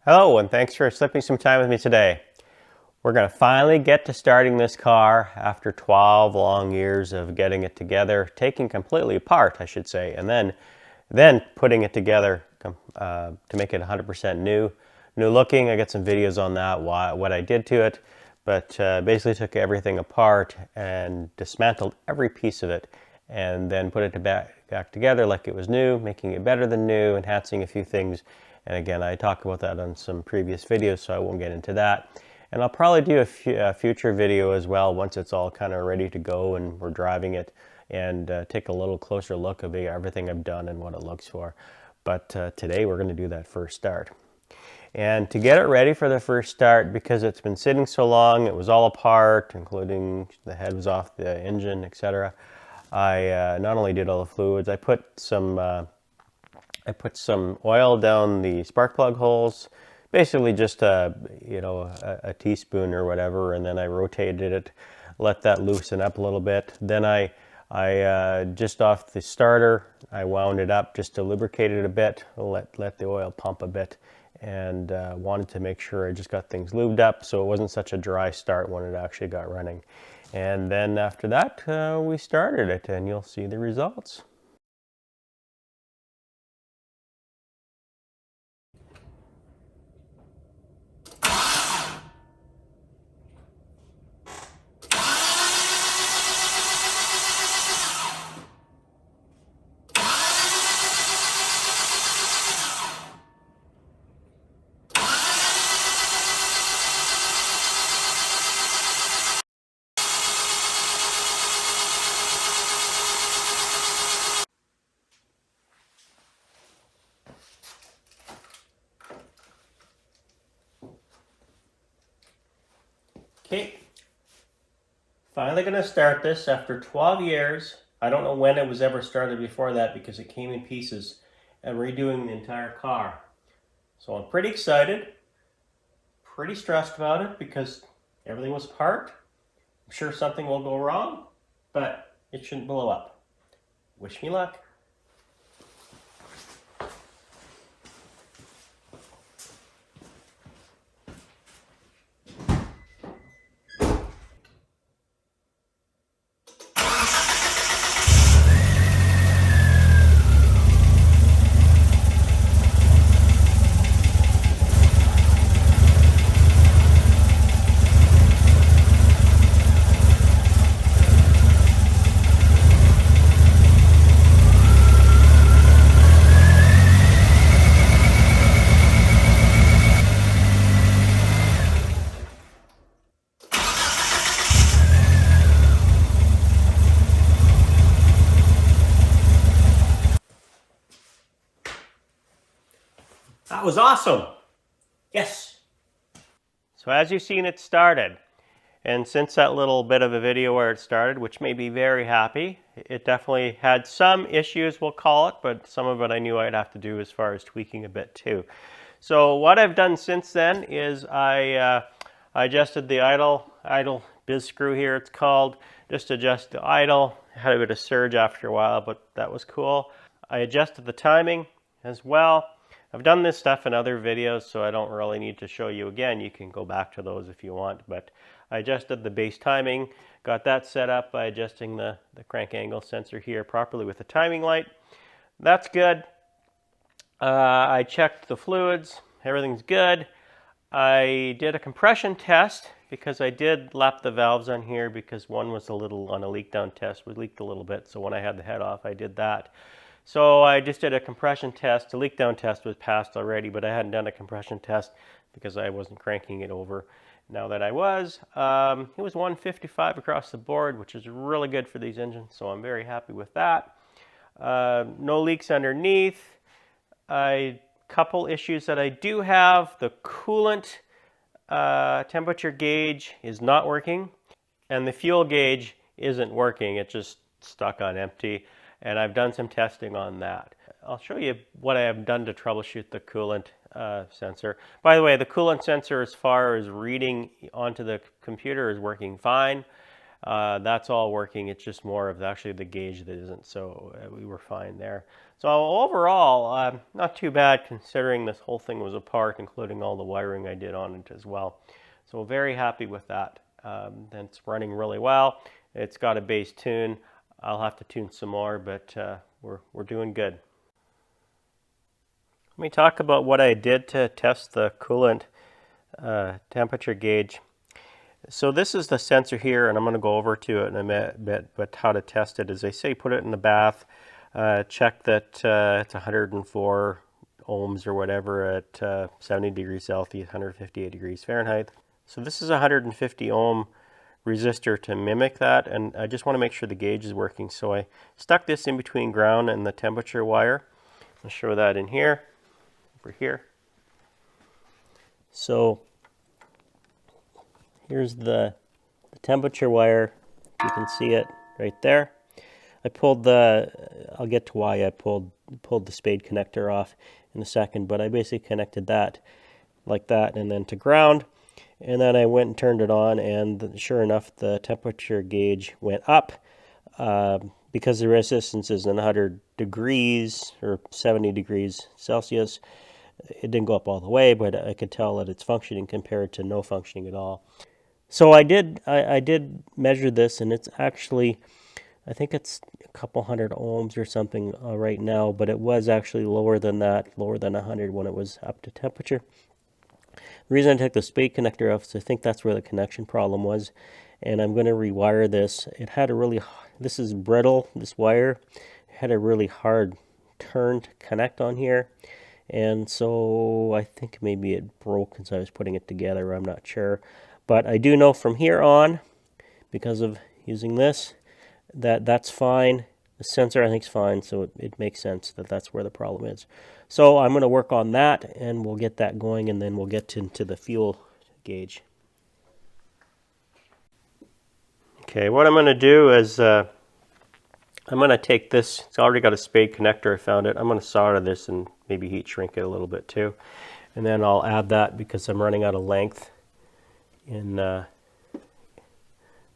Hello, and thanks for slipping some time with me today. We're going to finally get to starting this car after 12 long years of getting it together, taking completely apart, I should say, and then putting it together to make it 100% new looking. I got some videos on that, what I did to it, but basically took everything apart and dismantled every piece of it, and then put it back together like it was new, making it better than new, enhancing a few things. And again, I talk about that on some previous videos, so I won't get into that. And I'll probably do a future video as well once it's all kind of ready to go and we're driving it, and take a little closer look at everything I've done and what it looks for. But today we're going to do that first start. And to get it ready for the first start, because it's been sitting so long, it was all apart, including the head was off the engine, etc. I not only did all the fluids, I put some oil down the spark plug holes, basically just a teaspoon or whatever, and then I rotated it, let that loosen up a little bit. Then I just off the starter, I wound it up just to lubricate it a bit, let the oil pump a bit, and wanted to make sure I just got things lubed up so it wasn't such a dry start when it actually got running. And then after that, we started it, and you'll see the results. Okay, finally going to start this after 12 years. I don't know when it was ever started before that because it came in pieces, and redoing the entire car. So I'm pretty excited, pretty stressed about it because everything was apart. I'm sure something will go wrong, but it shouldn't blow up. Wish me luck. That was awesome. Yes. So as you've seen, it started. And since that little bit of a video where it started, which made me very happy, it definitely had some issues, we'll call it, but some of it I knew I'd have to do as far as tweaking a bit too. So what I've done since then is I adjusted the idle biz screw here, it's called, just adjust the idle. Had a bit of surge after a while, but that was cool. I adjusted the timing as well. I've done this stuff in other videos, so I don't really need to show you again. You can go back to those if you want, but I adjusted the base timing, got that set up by adjusting the crank angle sensor here properly with the timing light. That's good. I checked the fluids, everything's good. I did a compression test because I did lap the valves on here because one was a little, on a leak down test, was leaked a little bit, so when I had the head off I did that. So I just did a compression test. The leak down test was passed already, but I hadn't done a compression test because I wasn't cranking it over. Now that I was, it was 155 across the board, which is really good for these engines, so I'm very happy with that. No leaks underneath. A couple issues that I do have. The coolant temperature gauge is not working, and the fuel gauge isn't working. It's just stuck on empty, and I've done some testing on that. I'll show you what I have done to troubleshoot the coolant sensor. By the way, the coolant sensor, as far as reading onto the computer, is working fine. That's all working. It's just more of actually the gauge that isn't, so we were fine there. So overall, not too bad considering this whole thing was apart, including all the wiring I did on it as well. So very happy with that. It's running really well. It's got a bass tune. I'll have to tune some more, but we're doing good. Let me talk about what I did to test the coolant temperature gauge. So this is the sensor here, and I'm going to go over to it in a bit, but how to test it is they say put it in the bath, check that it's 104 ohms or whatever at 70 degrees Celsius, 158 degrees Fahrenheit. So this is a 150 ohm resistor to mimic that, and I just want to make sure the gauge is working. So I stuck this in between ground and the temperature wire. I'll show that in here, over here. So here's the temperature wire. You can see it right there. I pulled I'll get to why I pulled the spade connector off in a second, but I basically connected that like that and then to ground. And then I went and turned it on, and sure enough, the temperature gauge went up because the resistance is 100 degrees or 70 degrees Celsius. It didn't go up all the way, but I could tell that it's functioning compared to no functioning at all. So I did measure this, and it's actually, I think it's a couple hundred ohms or something right now, but it was actually lower than that, lower than 100 when it was up to temperature. The reason I took the spade connector off is I think that's where the connection problem was, and I'm going to rewire this. It had a really, this is brittle, this wire. It had a really hard turn to connect on here, and so I think maybe it broke as I was putting it together. I'm not sure, but I do know from here on, because of using this, that that's fine. The sensor I think is fine, so it makes sense that that's where the problem is. So I'm going to work on that, and we'll get that going, and then we'll get into the fuel gauge. Okay, what I'm going to do is I'm going to take this. It's already got a spade connector. I found it. I'm going to solder this and maybe heat shrink it a little bit too, and then I'll add that because I'm running out of length. If I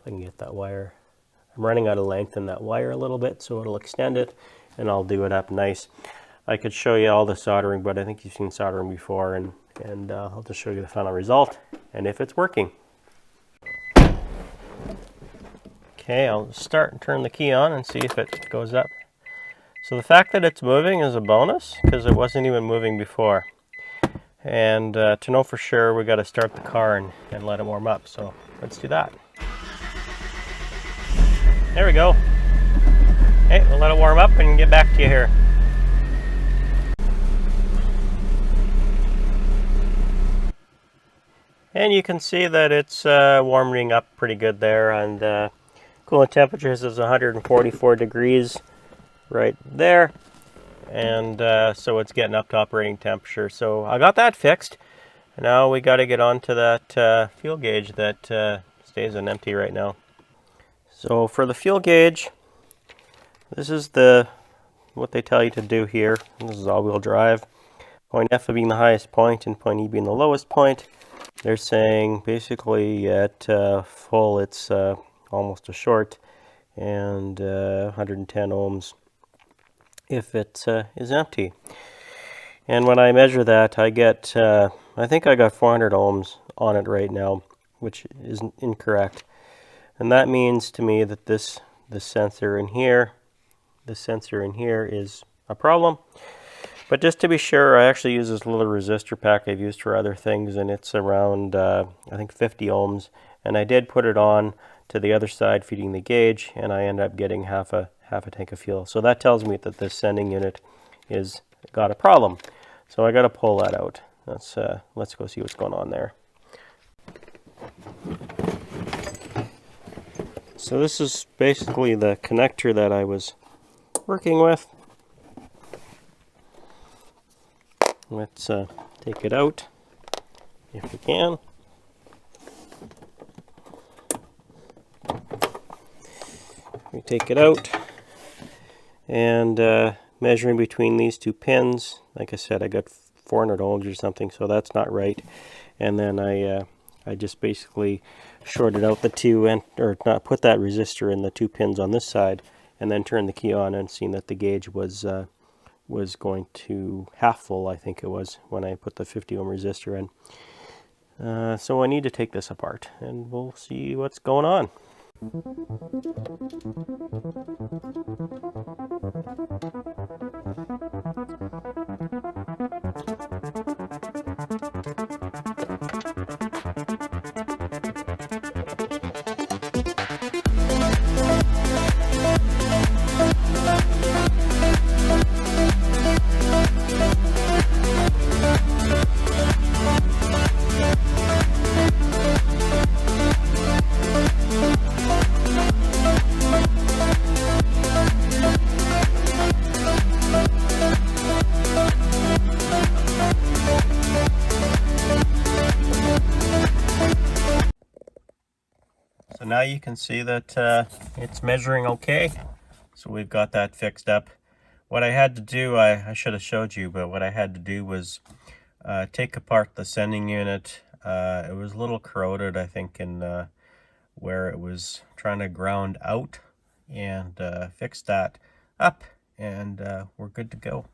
can get that wire. I'm running out of length in that wire a little bit, so it'll extend it, and I'll do it up nice. I could show you all the soldering, but I think you've seen soldering before, and I'll just show you the final result and if it's working. Okay, I'll start and turn the key on and see if it goes up. So the fact that it's moving is a bonus because it wasn't even moving before. And to know for sure, we got to start the car and let it warm up. So let's do that. There we go. Okay, we'll let it warm up and get back to you here. And you can see that it's warming up pretty good there, and coolant temperature is 144 degrees right there, and so it's getting up to operating temperature. So I got that fixed. Now we got to get on to that fuel gauge that stays on empty right now. So for the fuel gauge, this is what they tell you to do here. This is all-wheel drive. Point F being the highest point and point E being the lowest point. They're saying basically at full it's almost a short, and 110 ohms if it is empty. And when I measure that, I get, I think I got 400 ohms on it right now, which is incorrect. And that means to me that the sensor in here is a problem. But just to be sure, I actually use this little resistor pack I've used for other things, and it's around, I think 50 ohms. And I did put it on to the other side, feeding the gauge, and I ended up getting half a tank of fuel. So that tells me that this sending unit is got a problem. So I got to pull that out. Let's go see what's going on there. So this is basically the connector that I was working with. Let's take it out if we can. We take it out, and measuring between these two pins, like I said, I got 400 ohms or something, so that's not right. And then I I just basically shorted out the two, or not, put that resistor in the 2 pins on this side, and then turned the key on and seen that the gauge was going to half full, I think it was, when I put the 50 ohm resistor in. So I need to take this apart and we'll see what's going on. So now you can see that it's measuring okay. So we've got that fixed up. What I had to do, I should have showed you, but what I had to do was take apart the sending unit. It was a little corroded, I think, in where it was trying to ground out, and fix that up, and we're good to go.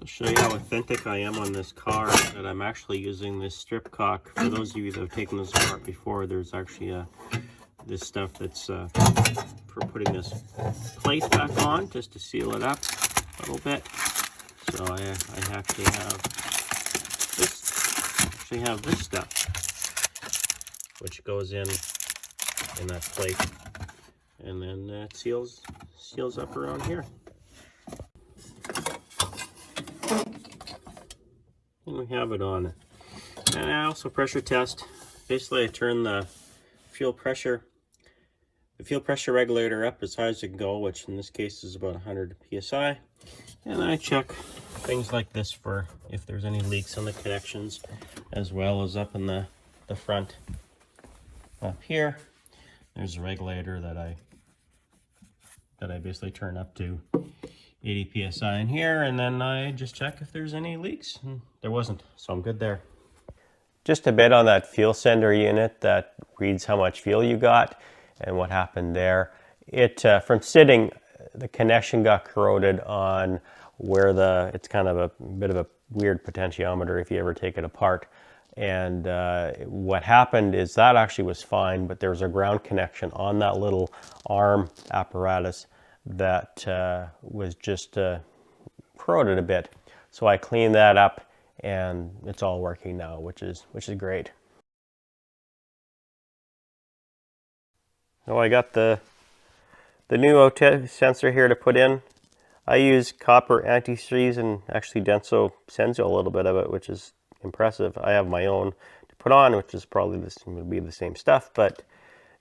To show you how authentic I am on this car, that I'm actually using this strip caulk. For those of you that have taken this apart before, there's actually this stuff that's for putting this plate back on, just to seal it up a little bit. So I actually have this stuff, which goes in that plate, and then it seals up around here. And we have it on. And I also pressure test. Basically, I turn the fuel pressure regulator up as high as it can go, which in this case is about 100 psi. And I check things like this for if there's any leaks on the connections, as well as up in the front. Up here, there's a regulator that I basically turn up to 80 psi in here, and then I just check if there's any leaks. And there wasn't, so I'm good there. Just a bit on that fuel sender unit that reads how much fuel you got and what happened there. It from sitting, the connection got corroded on where it's kind of a bit of a weird potentiometer if you ever take it apart. And what happened is that actually was fine, but there was a ground connection on that little arm apparatus that was just corroded a bit. So I cleaned that up, and it's all working now, which is great. So I got the new O2 sensor here to put in. I use copper anti-seize, and actually Denso sends you a little bit of it, which is impressive. I have my own to put on, which is probably would be the same stuff, but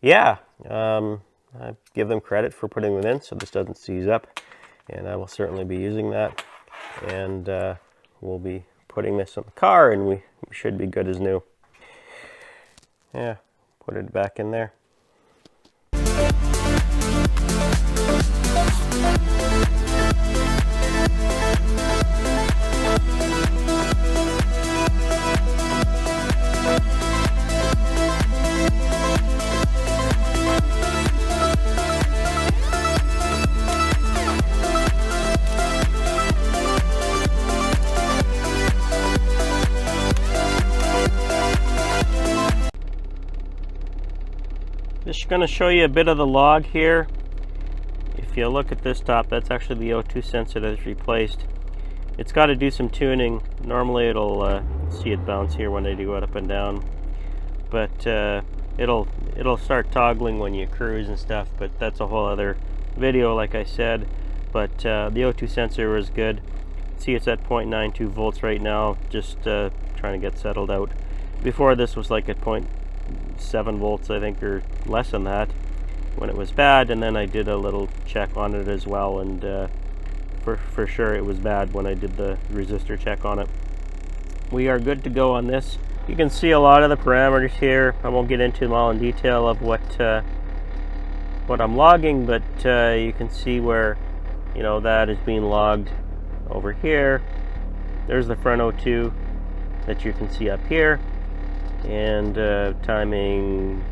yeah, I give them credit for putting it in so this doesn't seize up, and I will certainly be using that. And we'll be putting this on the car, and we should be good as new. Yeah, put it back in there. Just going to show you a bit of the log here. If you look at this top, that's actually the O2 sensor that's replaced. It's got to do some tuning. Normally it'll see it bounce here when I do it up and down, but it'll start toggling when you cruise and stuff, but that's a whole other video, like I said. But the O2 sensor is good. See, it's at 0.92 volts right now, just trying to get settled out. Before, this was like at 0.7 volts, I think, or less than that when it was bad, and then I did a little check on it as well, and for sure it was bad when I did the resistor check on it. We are good to go on this. You can see a lot of the parameters here. I won't get into them all in detail of what I'm logging, but you can see where, you know, that is being logged over here. There's the front O2 that you can see up here. and timing,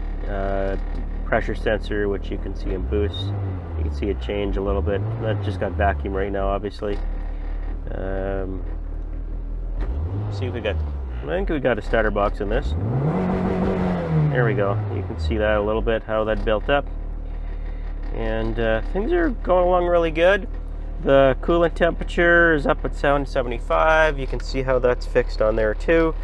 pressure sensor, which you can see in boost. You can see it change a little bit. That just got vacuum right now, obviously. See if we got, I think we got a starter box in this. There we go. You can see that a little bit, how that built up. And things are going along really good. The coolant temperature is up at 775. You can see how that's fixed on there too.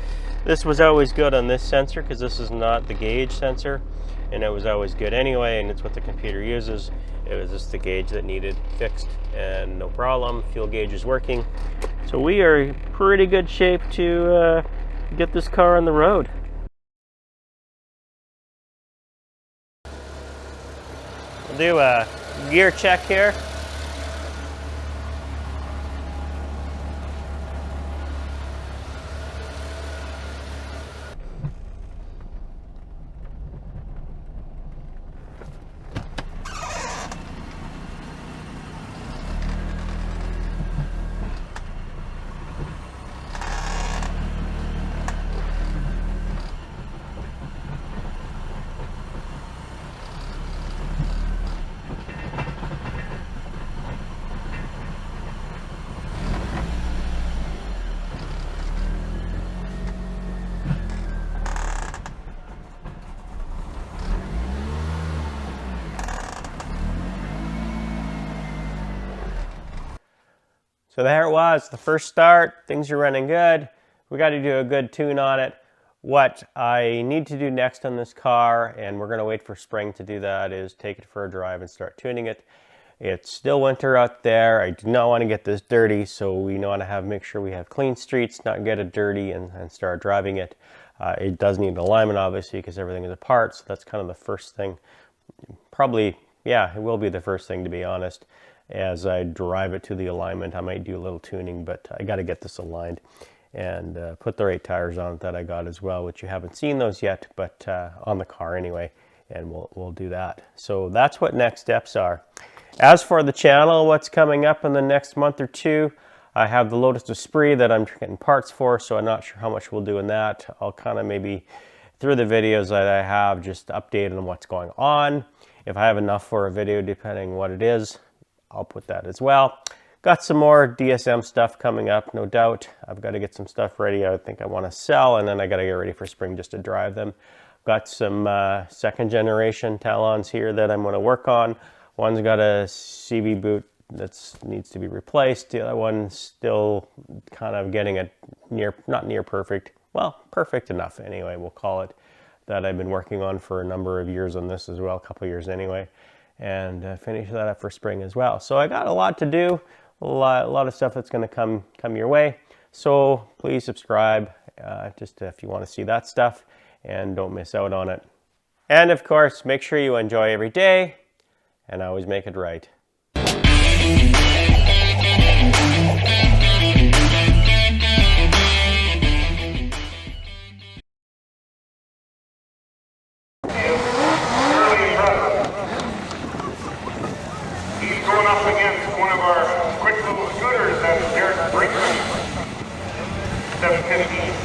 This was always good on this sensor because this is not the gauge sensor, and it was always good anyway, and it's what the computer uses. It was just the gauge that needed fixed, and no problem. Fuel gauge is working. So we are in pretty good shape to get this car on the road. We'll do a gear check here. So there it was, the first start. Things are running good. We got to do a good tune on it. What I need to do next on this car, and we're going to wait for spring to do that, is take it for a drive and start tuning it. It's still winter out there. I do not want to get this dirty, so we want to make sure we have clean streets, not get it dirty and start driving it. It does need alignment, obviously, because everything is apart, so that's kind of the first thing. Probably, yeah, it will be the first thing, to be honest. As I drive it to the alignment, I might do a little tuning, but I got to get this aligned and put the right tires on it that I got as well, which you haven't seen those yet, but on the car anyway, and we'll do that. So that's what next steps are. As for the channel, what's coming up in the next month or two, I have the Lotus Esprit that I'm getting parts for, so I'm not sure how much we'll do in that. I'll kind of maybe, through the videos that I have, just update on what's going on. If I have enough for a video, depending what it is, I'll put that as well. Got some more DSM stuff coming up, no doubt. I've got to get some stuff ready I think I want to sell, and then I got to get ready for spring just to drive them. Got some second generation Talons here that I'm going to work on. One's got a CV boot that needs to be replaced. The other one's still kind of getting it not near perfect. Well, perfect enough anyway, we'll call it. That I've been working on for a number of years on this as well, a couple of years anyway. And finish that up for spring as well. So I got a lot to do, a lot of stuff that's going to come your way. So please subscribe, just if you want to see that stuff, and don't miss out on it. And of course, make sure you enjoy every day, and always make it right. Going up against one of our quick little scooters, that's Derek Brinkman, 750.